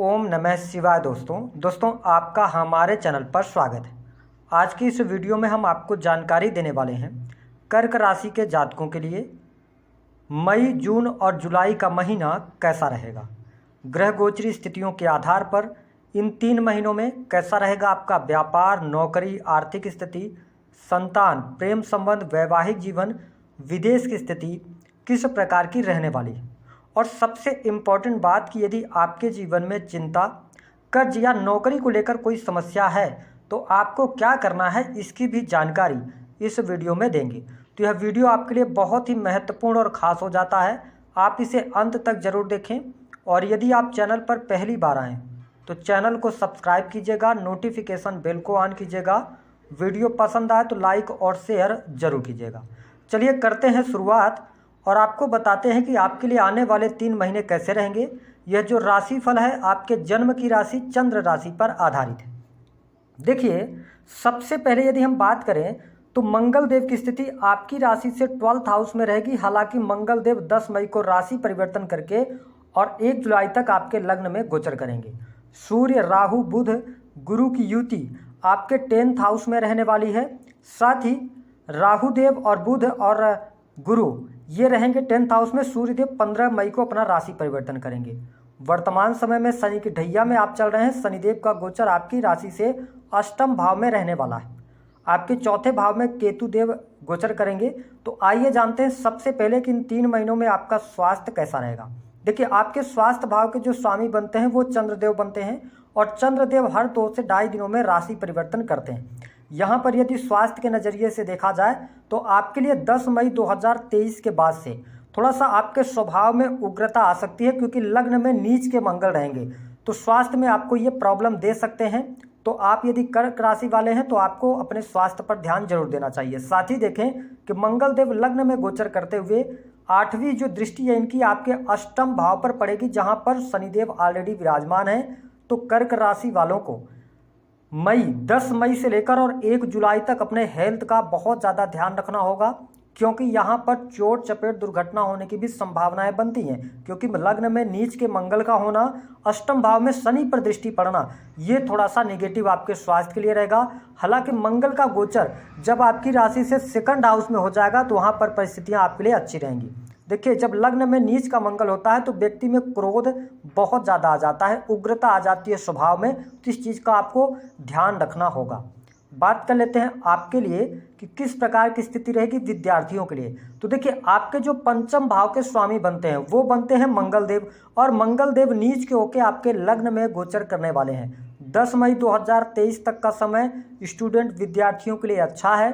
ओम नमः शिवाय। दोस्तों आपका हमारे चैनल पर स्वागत है। आज की इस वीडियो में हम आपको जानकारी देने वाले हैं कर्क राशि के जातकों के लिए मई, जून और जुलाई का महीना कैसा रहेगा। ग्रह गोचरी स्थितियों के आधार पर इन 3 महीनों में कैसा रहेगा आपका व्यापार, नौकरी, आर्थिक स्थिति, संतान, प्रेम संबंध, वैवाहिक जीवन, विदेश की स्थिति किस प्रकार की रहने वाली है। और सबसे इम्पॉर्टेंट बात कि यदि आपके जीवन में चिंता, कर्ज या नौकरी को लेकर कोई समस्या है तो आपको क्या करना है, इसकी भी जानकारी इस वीडियो में देंगे। तो यह वीडियो आपके लिए बहुत ही महत्वपूर्ण और ख़ास हो जाता है। आप इसे अंत तक ज़रूर देखें। और यदि आप चैनल पर पहली बार आएँ तो चैनल को सब्सक्राइब कीजिएगा, नोटिफिकेशन बेल को ऑन कीजिएगा। वीडियो पसंद आए तो लाइक और शेयर ज़रूर कीजिएगा। चलिए करते हैं शुरुआत और आपको बताते हैं कि आपके लिए आने वाले 3 महीने कैसे रहेंगे। यह जो राशिफल है आपके जन्म की राशि चंद्र राशि पर आधारित है। देखिए, सबसे पहले यदि हम बात करें तो मंगल देव की स्थिति आपकी राशि से 12th हाउस में रहेगी। हालांकि मंगल देव 10 मई को राशि परिवर्तन करके और 1 जुलाई तक आपके लग्न में गोचर करेंगे। सूर्य, राहु, बुध, गुरु की युति आपके 10th हाउस में रहने वाली है। साथ ही राहु देव और बुध और गुरु ये रहेंगे 10th हाउस में। सूर्यदेव 15 मई को अपना राशि परिवर्तन करेंगे। वर्तमान समय में शनि की ढैया में आप चल रहे हैं। शनिदेव का गोचर आपकी राशि से 8th भाव में रहने वाला है। आपके 4थे भाव में केतु देव गोचर करेंगे। तो आइए जानते हैं सबसे पहले कि इन 3 महीनों में आपका स्वास्थ्य कैसा रहेगा। देखिए, आपके स्वास्थ्य भाव के जो स्वामी बनते हैं वो चंद्रदेव बनते हैं और चंद्रदेव हर 2 से ढाई दिनों में राशि परिवर्तन करते हैं। यहाँ पर यदि स्वास्थ्य के नज़रिए से देखा जाए तो आपके लिए 10 मई 2023 के बाद से थोड़ा सा आपके स्वभाव में उग्रता आ सकती है, क्योंकि लग्न में नीच के मंगल रहेंगे तो स्वास्थ्य में आपको ये प्रॉब्लम दे सकते हैं। तो आप यदि कर्क राशि वाले हैं तो आपको अपने स्वास्थ्य पर ध्यान जरूर देना चाहिए। साथ ही देखें कि मंगल देव लग्न में गोचर करते हुए 8वीं जो दृष्टि है इनकी आपके 8th भाव पर पड़ेगी, जहाँ पर शनिदेव ऑलरेडी विराजमान है। तो कर्क राशि वालों को 10 मई से लेकर और 1 जुलाई तक अपने हेल्थ का बहुत ज़्यादा ध्यान रखना होगा, क्योंकि यहाँ पर चोट चपेट दुर्घटना होने की भी संभावनाएं बनती हैं। क्योंकि लग्न में नीच के मंगल का होना, 8th भाव में शनि पर दृष्टि पड़ना, ये थोड़ा सा नेगेटिव आपके स्वास्थ्य के लिए रहेगा। हालांकि मंगल का गोचर जब आपकी राशि से 2nd हाउस में हो जाएगा तो वहाँ पर परिस्थितियाँ आपके लिए अच्छी रहेंगी। देखिए, जब लग्न में नीच का मंगल होता है तो व्यक्ति में क्रोध बहुत ज़्यादा आ जाता है, उग्रता आ जाती है स्वभाव में। तो इस चीज़ का आपको ध्यान रखना होगा। बात कर लेते हैं आपके लिए कि किस प्रकार की स्थिति रहेगी विद्यार्थियों के लिए। तो देखिए, आपके जो 5th भाव के स्वामी बनते हैं वो बनते हैं मंगल देव, और मंगल देव नीच के होके आपके लग्न में गोचर करने वाले हैं। 10 मई 2023 तक का समय स्टूडेंट विद्यार्थियों के लिए अच्छा है।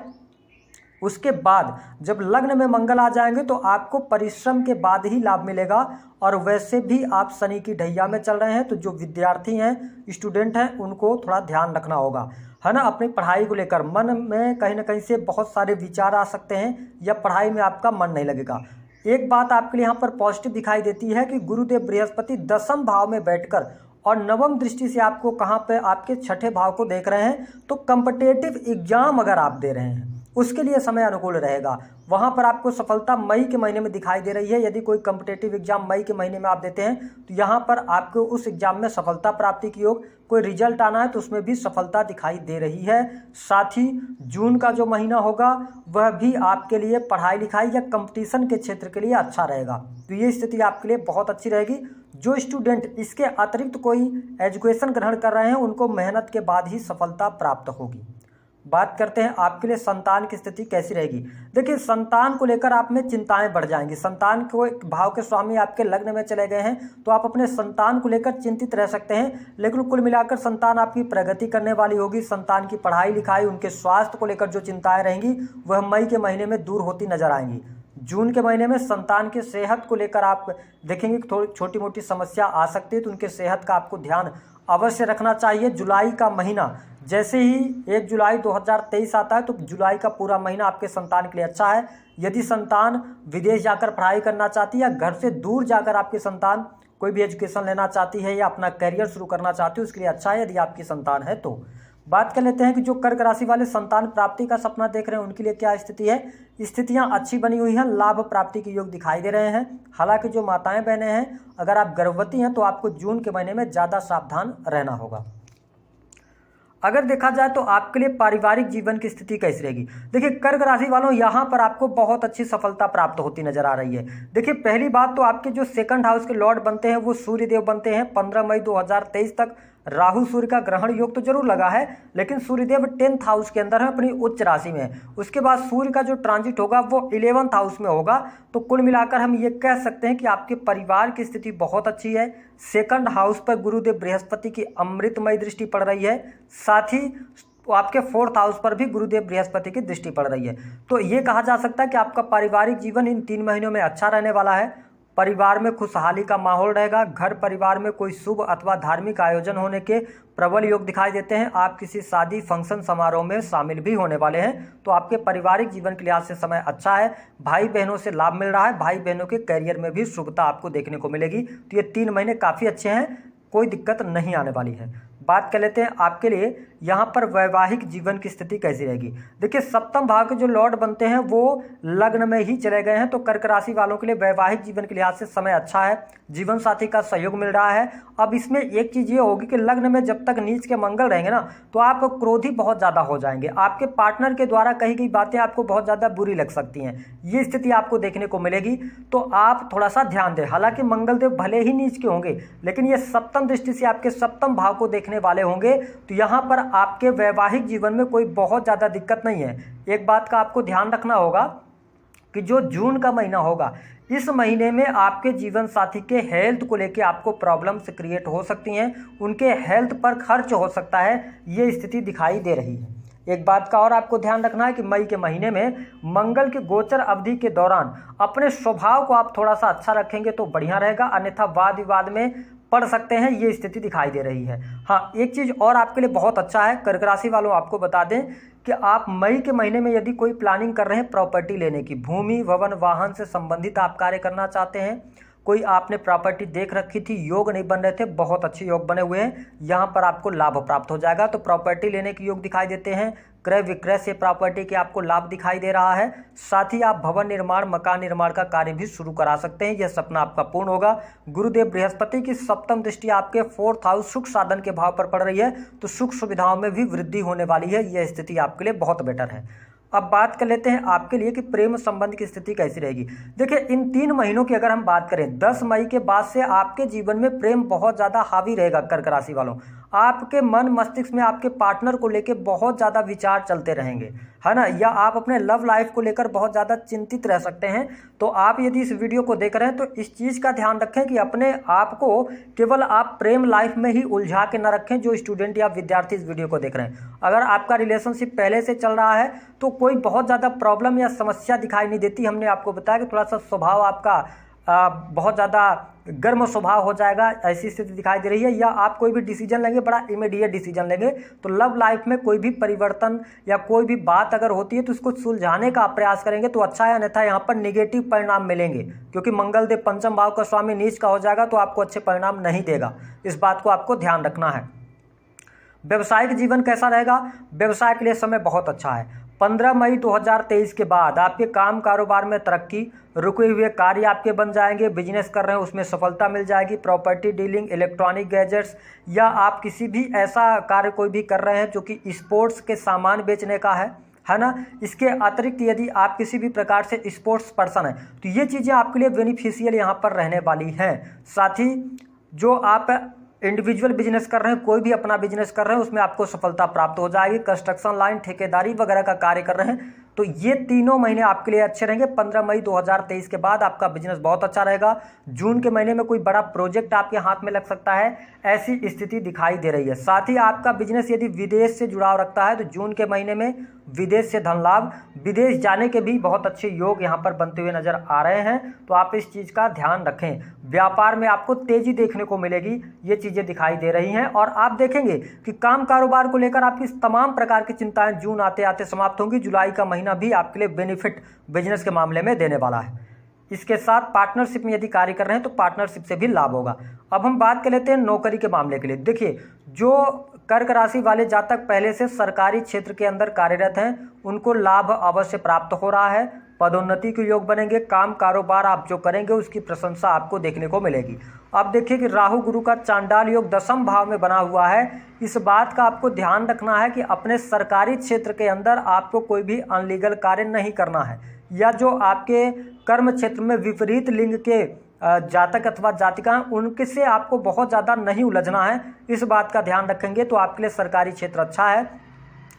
उसके बाद जब लग्न में मंगल आ जाएंगे तो आपको परिश्रम के बाद ही लाभ मिलेगा। और वैसे भी आप शनि की ढैया में चल रहे हैं, तो जो विद्यार्थी हैं, स्टूडेंट हैं, उनको थोड़ा ध्यान रखना होगा, है ना। अपनी पढ़ाई को लेकर मन में कहीं ना कहीं से बहुत सारे विचार आ सकते हैं या पढ़ाई में आपका मन नहीं लगेगा। एक बात आपके लिए यहाँ पर पॉजिटिव दिखाई देती है कि गुरुदेव बृहस्पति 10th भाव में बैठकर और 9वीं दृष्टि से आपको कहाँ पे आपके 6ठे भाव को देख रहे हैं। तो कॉम्पिटिटिव एग्जाम अगर आप दे रहे हैं उसके लिए समय अनुकूल रहेगा। वहाँ पर आपको सफलता मई के महीने में दिखाई दे रही है। यदि कोई कॉम्पिटिटिव एग्जाम मई के महीने में आप देते हैं तो यहाँ पर आपको उस एग्जाम में सफलता प्राप्ति की योग, कोई रिजल्ट आना है तो उसमें भी सफलता दिखाई दे रही है। साथ ही जून का जो महीना होगा वह भी आपके लिए पढ़ाई लिखाई या कंपटीशन के क्षेत्र के लिए अच्छा रहेगा। तो ये स्थिति आपके लिए बहुत अच्छी रहेगी। जो स्टूडेंट इसके अतिरिक्त कोई एजुकेशन ग्रहण कर रहे हैं उनको मेहनत के बाद ही सफलता प्राप्त होगी। बात करते हैं आपके लिए संतान की स्थिति कैसी रहेगी। देखिए, संतान को लेकर आप में चिंताएं बढ़ जाएंगी। संतान को भाव के स्वामी आपके लग्न में चले गए हैं तो आप अपने संतान को लेकर चिंतित रह सकते हैं, लेकिन कुल मिलाकर संतान आपकी प्रगति करने वाली होगी। संतान की पढ़ाई लिखाई, उनके स्वास्थ्य को लेकर जो चिंताएं रहेंगी वह मई के महीने में दूर होती नजर आएंगी। जून के महीने में संतान की सेहत को लेकर आप देखेंगे कि थोड़ी छोटी मोटी समस्या आ सकती है, तो उनके सेहत का आपको ध्यान अवश्य रखना चाहिए। जुलाई का महीना जैसे ही 1 जुलाई 2023 आता है तो जुलाई का पूरा महीना आपके संतान के लिए अच्छा है। यदि संतान विदेश जाकर पढ़ाई करना चाहती है या घर से दूर जाकर आपकी संतान कोई भी एजुकेशन लेना चाहती है या अपना करियर शुरू करना चाहती है, उसके लिए अच्छा है यदि आपकी संतान है तो। बात कर लेते हैं कि जो कर्क राशि वाले संतान प्राप्ति का सपना देख रहे हैं उनके लिए क्या स्थिति है। स्थितियां अच्छी बनी हुई हैं, लाभ प्राप्ति के योग दिखाई दे रहे हैं। हालांकि जो माताएं बहनें हैं, अगर आप गर्भवती हैं तो आपको जून के महीने में ज़्यादा सावधान रहना होगा। अगर देखा जाए तो आपके लिए पारिवारिक जीवन की स्थिति कैसी रहेगी। देखिए कर्क राशि वालों, यहाँ पर आपको बहुत अच्छी सफलता प्राप्त होती नजर आ रही है। देखिए पहली बात तो आपके जो सेकंड हाउस के लॉर्ड बनते हैं वो सूर्यदेव बनते हैं। 15 मई 2023 तक राहु सूर्य का ग्रहण योग तो जरूर लगा है, लेकिन सूर्यदेव 10th हाउस के अंदर है, अपनी उच्च राशि में। उसके बाद सूर्य का जो ट्रांजिट होगा वो 11th हाउस में होगा। तो कुल मिलाकर हम ये कह सकते हैं कि आपके परिवार की स्थिति बहुत अच्छी है। सेकंड हाउस पर गुरुदेव बृहस्पति की अमृतमय दृष्टि पड़ रही है, साथ ही आपके 4th हाउस पर भी गुरुदेव बृहस्पति की दृष्टि पड़ रही है। तो ये कहा जा सकता है कि आपका पारिवारिक जीवन इन 3 महीनों में अच्छा रहने वाला है। परिवार में खुशहाली का माहौल रहेगा। घर परिवार में कोई शुभ अथवा धार्मिक आयोजन होने के प्रबल योग दिखाई देते हैं। आप किसी शादी फंक्शन समारोह में शामिल भी होने वाले हैं। तो आपके पारिवारिक जीवन के लिहाज से समय अच्छा है। भाई बहनों से लाभ मिल रहा है। भाई बहनों के करियर में भी शुभता आपको देखने को मिलेगी। तो ये 3 महीने काफ़ी अच्छे हैं, कोई दिक्कत नहीं आने वाली है। बात कर लेते हैं आपके लिए यहाँ पर वैवाहिक जीवन की स्थिति कैसी रहेगी। देखिए सप्तम भाव के जो लॉर्ड बनते हैं वो लग्न में ही चले गए हैं। तो कर्क राशि वालों के लिए वैवाहिक जीवन के लिहाज से समय अच्छा है। जीवन साथी का सहयोग मिल रहा है। अब इसमें एक चीज़ ये होगी कि लग्न में जब तक नीच के मंगल रहेंगे ना, तो आप क्रोधी बहुत ज़्यादा हो जाएंगे। आपके पार्टनर के द्वारा कही गई बातें आपको बहुत ज़्यादा बुरी लग सकती हैं। ये स्थिति आपको देखने को मिलेगी, तो आप थोड़ा सा ध्यान दें। हालांकि मंगलदेव भले ही नीच के होंगे, लेकिन ये सप्तम दृष्टि से आपके सप्तम भाव को देखने वाले होंगे। तो यहाँ पर आपके वैवाहिक जीवन में कोई बहुत ज़्यादा दिक्कत नहीं है। एक बात का आपको ध्यान रखना होगा कि जो जून का महीना होगा, इस महीने में आपके जीवन साथी के हेल्थ को लेकर आपको प्रॉब्लम्स क्रिएट हो सकती हैं। उनके हेल्थ पर खर्च हो सकता है, ये स्थिति दिखाई दे रही है। एक बात का और आपको ध्यान रखना है कि मई के महीने में मंगल के गोचर अवधि के दौरान अपने स्वभाव को आप थोड़ा सा अच्छा रखेंगे तो बढ़िया रहेगा, अन्यथा वाद विवाद में पढ़ सकते हैं, ये स्थिति दिखाई दे रही है। हाँ, एक चीज़ और आपके लिए बहुत अच्छा है। कर्क राशि वालों, आपको बता दें कि आप मई के महीने में यदि कोई प्लानिंग कर रहे हैं प्रॉपर्टी लेने की, भूमि भवन वाहन से संबंधित आप कार्य करना चाहते हैं, कोई आपने प्रॉपर्टी देख रखी थी, योग नहीं बन रहे थे, बहुत अच्छे योग बने हुए हैं, यहाँ पर आपको लाभ प्राप्त हो जाएगा। तो प्रॉपर्टी लेने के योग दिखाई देते हैं। क्रय विक्रय से प्रॉपर्टी के आपको लाभ दिखाई दे रहा है। साथ ही आप भवन निर्माण, मकान निर्माण का कार्य भी शुरू करा सकते हैं। यह सपना आपका पूर्ण होगा। गुरुदेव बृहस्पति की सप्तम दृष्टि आपके 4th हाउस सुख साधन के भाव पर पड़ रही है, तो सुख सुविधाओं में भी वृद्धि होने वाली है। यह स्थिति आपके लिए बहुत बेटर है। अब बात कर लेते हैं आपके लिए कि प्रेम संबंध की स्थिति कैसी रहेगी। देखिए इन 3 महीनों की अगर हम बात करें, 10 मई के बाद से आपके जीवन में प्रेम बहुत ज़्यादा हावी रहेगा। कर्क राशि वालों, आपके मन मस्तिष्क में आपके पार्टनर को लेकर बहुत ज़्यादा विचार चलते रहेंगे, है ना, या आप अपने लव लाइफ को लेकर बहुत ज़्यादा चिंतित रह सकते हैं। तो आप यदि इस वीडियो को देख रहे हैं तो इस चीज़ का ध्यान रखें कि अपने आप को केवल आप प्रेम लाइफ में ही उलझा के न रखें। जो स्टूडेंट या विद्यार्थी इस वीडियो को देख रहे हैं, अगर आपका रिलेशनशिप पहले से चल रहा है तो कोई बहुत ज़्यादा प्रॉब्लम या समस्या दिखाई नहीं देती। हमने आपको बताया कि थोड़ा सा स्वभाव आपका बहुत ज़्यादा गर्म स्वभाव हो जाएगा, ऐसी स्थिति दिखाई दे रही है। या आप कोई भी डिसीजन लेंगे, बड़ा इमीडिएट डिसीजन लेंगे। तो लव लाइफ में कोई भी परिवर्तन या कोई भी बात अगर होती है तो उसको सुलझाने का आप प्रयास करेंगे तो अच्छा है, अन्यथा यहाँ पर निगेटिव परिणाम मिलेंगे, क्योंकि मंगलदेव पंचम भाव का स्वामी नीच का हो जाएगा तो आपको अच्छे परिणाम नहीं देगा। इस बात को आपको ध्यान रखना है। व्यवसायिक जीवन कैसा रहेगा? व्यवसाय के लिए समय बहुत अच्छा है। 15 मई 2023 के बाद आपके काम कारोबार में तरक्की, रुके हुए कार्य आपके बन जाएंगे। बिजनेस कर रहे हैं उसमें सफलता मिल जाएगी। प्रॉपर्टी डीलिंग, इलेक्ट्रॉनिक गैजेट्स, या आप किसी भी ऐसा कार्य कोई भी कर रहे हैं जो कि स्पोर्ट्स के सामान बेचने का है ना। इसके अतिरिक्त यदि आप किसी भी प्रकार से स्पोर्ट्स पर्सन हैं तो ये चीज़ें आपके लिए बेनिफिशियल यहाँ पर रहने वाली हैं। साथ ही जो आप इंडिविजुअल बिजनेस कर रहे हैं, कोई भी अपना बिजनेस कर रहे हैं, उसमें आपको सफलता प्राप्त हो जाएगी। कंस्ट्रक्शन लाइन, ठेकेदारी वगैरह का कार्य कर रहे हैं तो ये तीनों महीने आपके लिए अच्छे रहेंगे। 15 मई 2023 के बाद आपका बिजनेस बहुत अच्छा रहेगा। जून के महीने में कोई बड़ा प्रोजेक्ट आपके हाथ में लग सकता है, ऐसी स्थिति दिखाई दे रही है। साथ ही आपका बिजनेस यदि विदेश से जुड़ाव रखता है तो जून के महीने में विदेश से धन लाभ, विदेश जाने के भी बहुत अच्छे योग यहाँ पर बनते हुए नजर आ रहे हैं। तो आप इस चीज़ का ध्यान रखें। व्यापार में आपको तेजी देखने को मिलेगी, ये चीज़ें दिखाई दे रही हैं। और आप देखेंगे कि काम कारोबार को लेकर आपकी तमाम प्रकार की चिंताएं जून आते आते समाप्त होंगी। जुलाई का महीना भी आपके लिए बेनिफिट बिजनेस के मामले में देने वाला है। इसके साथ पार्टनरशिप में यदि कार्य कर रहे हैं तो पार्टनरशिप से भी लाभ होगा। अब हम बात कर लेते हैं नौकरी के मामले के लिए। देखिए, जो कर्क राशि वाले जातक पहले से सरकारी क्षेत्र के अंदर कार्यरत हैं, उनको लाभ अवश्य प्राप्त हो रहा है, पदोन्नति के योग बनेंगे, काम कारोबार आप जो करेंगे उसकी प्रशंसा आपको देखने को मिलेगी। अब देखिए कि राहु गुरु का चांडाल योग 10वें भाव में बना हुआ है। इस बात का आपको ध्यान रखना है कि अपने सरकारी क्षेत्र के अंदर आपको कोई भी अनलीगल कार्य नहीं करना है, या जो आपके कर्म क्षेत्र में विपरीत लिंग के जातक अथवा जातिका उनके से आपको बहुत ज़्यादा नहीं उलझना है। इस बात का ध्यान रखेंगे तो आपके लिए सरकारी क्षेत्र अच्छा है।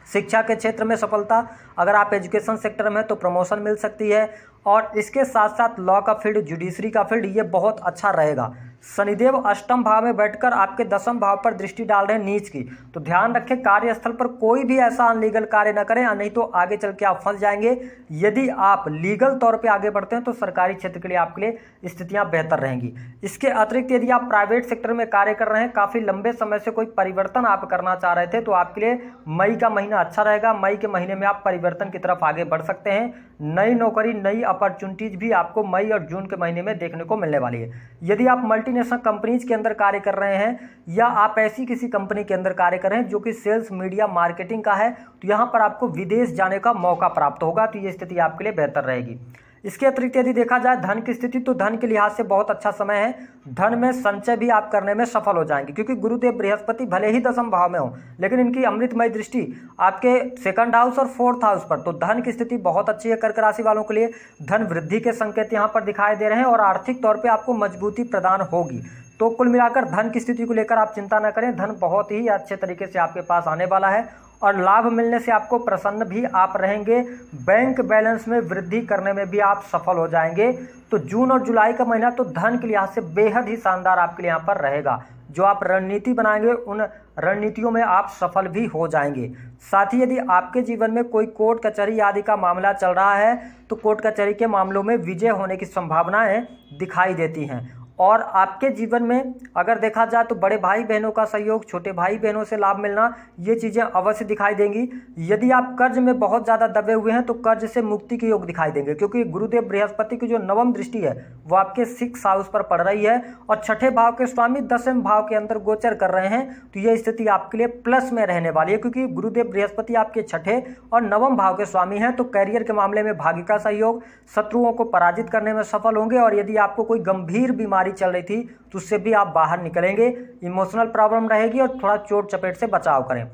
शिक्षा के क्षेत्र में सफलता, अगर आप एजुकेशन सेक्टर में हैं तो प्रमोशन मिल सकती है, और इसके साथ साथ लॉ का फील्ड, जुडिशरी का फील्ड, ये बहुत अच्छा रहेगा। शनिदेव अष्टम भाव में बैठकर आपके 10वें भाव पर दृष्टि डाल रहे हैं नीच की, तो ध्यान रखें कार्यस्थल पर कोई भी ऐसा अनलीगल कार्य न करें, नहीं तो आगे चल के आप फंस जाएंगे। यदि आप लीगल तौर पे आगे बढ़ते हैं तो सरकारी क्षेत्र के लिए आपके लिए स्थितियां बेहतर रहेंगी। इसके अतिरिक्त यदि आप प्राइवेट सेक्टर में कार्य कर रहे हैं, काफ़ी लंबे समय से कोई परिवर्तन आप करना चाह रहे थे, तो आपके लिए मई का महीना अच्छा रहेगा। मई के महीने में आप परिवर्तन की तरफ आगे बढ़ सकते हैं। नई नौकरी, नई अपॉर्चुनिटीज भी आपको मई और जून के महीने में देखने को मिलने वाली है। यदि आप मल्टीनेशनल कंपनीज के अंदर कार्य कर रहे हैं, या आप ऐसी किसी कंपनी के अंदर कार्य कर रहे हैं जो कि सेल्स, मीडिया, मार्केटिंग का है, तो यहां पर आपको विदेश जाने का मौका प्राप्त होगा, तो ये स्थिति आपके लिए बेहतर रहेगी। इसके अतिरिक्त यदि देखा जाए धन की स्थिति, तो धन के लिहाज से बहुत अच्छा समय है। धन में संचय भी आप करने में सफल हो जाएंगे, क्योंकि गुरुदेव बृहस्पति भले ही 10वें भाव में हो, लेकिन इनकी अमृतमय दृष्टि आपके 2nd हाउस और 4th हाउस पर, तो धन की स्थिति बहुत अच्छी है। कर्क राशि वालों के लिए धन वृद्धि के संकेत यहाँ पर दिखाई दे रहे हैं, और आर्थिक तौर पर आपको मजबूती प्रदान होगी। तो कुल मिलाकर धन की स्थिति को लेकर आप चिंता न करें, धन बहुत ही अच्छे तरीके से आपके पास आने वाला है, और लाभ मिलने से आपको प्रसन्न भी आप रहेंगे। बैंक बैलेंस में वृद्धि करने में भी आप सफल हो जाएंगे। तो जून और जुलाई का महीना तो धन के लिहाज से बेहद ही शानदार आपके लिए यहाँ पर रहेगा। जो आप रणनीति बनाएंगे उन रणनीतियों में आप सफल भी हो जाएंगे। साथ ही यदि आपके जीवन में कोई कोर्ट कचहरी आदि का मामला चल रहा है, तो कोर्ट कचहरी के मामलों में विजय होने की संभावनाएं दिखाई देती हैं। और आपके जीवन में अगर देखा जाए तो बड़े भाई बहनों का सहयोग, छोटे भाई बहनों से लाभ मिलना, ये चीज़ें अवश्य दिखाई देंगी। यदि आप कर्ज में बहुत ज़्यादा दबे हुए हैं तो कर्ज से मुक्ति के योग दिखाई देंगे, क्योंकि गुरुदेव बृहस्पति की जो 9वीं दृष्टि है वो आपके 6th हाउस पर पड़ रही है, और 6ठे भाव के स्वामी 10वें भाव के अंदर गोचर कर रहे हैं। तो ये स्थिति आपके लिए प्लस में रहने वाली है, क्योंकि गुरुदेव बृहस्पति आपके 6ठे और 9वें भाव के स्वामी हैं। तो कैरियर के मामले में भाग्य का सहयोग, शत्रुओं को पराजित करने में सफल होंगे, और यदि आपको कोई गंभीर बीमारी चल रही थी तो उससे भी आप बाहर निकलेंगे। इमोशनल प्रॉब्लम रहेगी, और थोड़ा चोट चपेट से बचाव करें।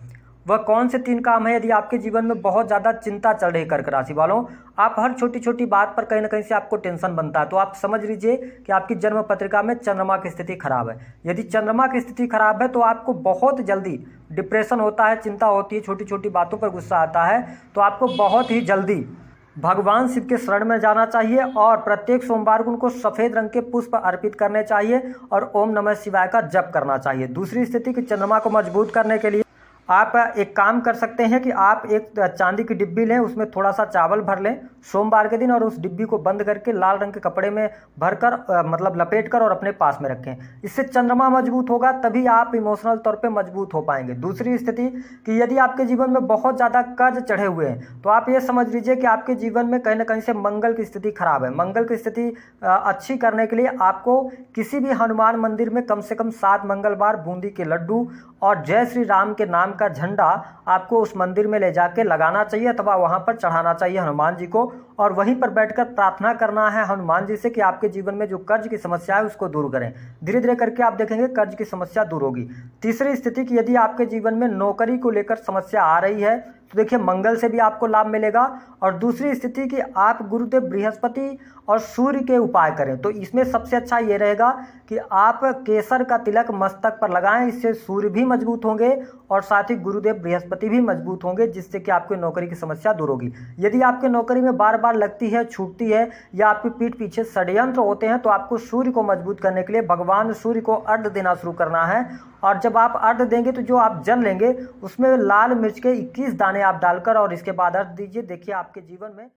वह कौन से 3 काम है? यदि आपके जीवन में बहुत ज़्यादा चिंता चल रही है कर्क राशि वालों, आप हर छोटी छोटी बात पर कहीं ना कहीं से आपको टेंशन बनता है, तो आप समझ लीजिए कि आपकी जन्म पत्रिका में चंद्रमा की स्थिति खराब है। यदि चंद्रमा की स्थिति खराब है तो आपको बहुत जल्दी डिप्रेशन होता है, चिंता होती है, छोटी छोटी बातों पर गुस्सा आता है, तो आपको बहुत ही जल्दी भगवान शिव के शरण में जाना चाहिए, और प्रत्येक सोमवार को उनको सफ़ेद रंग के पुष्प अर्पित करने चाहिए, और ओम नमः शिवाय का जप करना चाहिए। दूसरी स्थिति कि चंद्रमा को मजबूत करने के लिए आप एक काम कर सकते हैं कि आप एक चांदी की डिब्बी लें, उसमें थोड़ा सा चावल भर लें सोमवार के दिन, और उस डिब्बी को बंद करके लाल रंग के कपड़े में भरकर मतलब लपेट कर और अपने पास में रखें। इससे चंद्रमा मजबूत होगा, तभी आप इमोशनल तौर पे मजबूत हो पाएंगे। दूसरी स्थिति कि यदि आपके जीवन में बहुत ज़्यादा कर्ज चढ़े हुए हैं, तो आप ये समझ लीजिए कि आपके जीवन में कहीं ना कहीं से मंगल की स्थिति खराब है। मंगल की स्थिति अच्छी करने के लिए आपको किसी भी हनुमान मंदिर में कम से कम 7 मंगलवार बूंदी के लड्डू और जय श्री राम के नाम का झंडा आपको उस मंदिर में ले जाके लगाना चाहिए, अथवा वहां पर चढ़ाना चाहिए हनुमान जी को, और वहीं पर बैठकर प्रार्थना करना है हनुमान जी से कि आपके जीवन में जो कर्ज की समस्या है उसको दूर करें। धीरे धीरे करके आप देखेंगे कर्ज की समस्या दूर होगी। तीसरी स्थिति कि यदि आपके जीवन में नौकरी को लेकर समस्या आ रही है, तो देखिए मंगल से भी आपको लाभ मिलेगा। और दूसरी स्थिति कि आप गुरुदेव बृहस्पति और सूर्य के उपाय करें, तो इसमें सबसे अच्छा ये रहेगा कि आप केसर का तिलक मस्तक पर लगाएं, इससे सूर्य भी मजबूत होंगे और साथ ही गुरुदेव बृहस्पति भी मजबूत होंगे, जिससे कि आपकी नौकरी की समस्या दूर होगी। यदि आपके नौकरी में बार बार लगती है, छूटती है, या आपकी पीठ पीछे षड्यंत्र होते हैं, तो आपको सूर्य को मजबूत करने के लिए भगवान सूर्य को अर्घ देना शुरू करना है। और जब आप अर्घ देंगे तो जो आप जल लेंगे उसमें लाल मिर्च के 21 दाने आप डालकर और इसके बाद अर्घ दीजिए। देखिए आपके जीवन में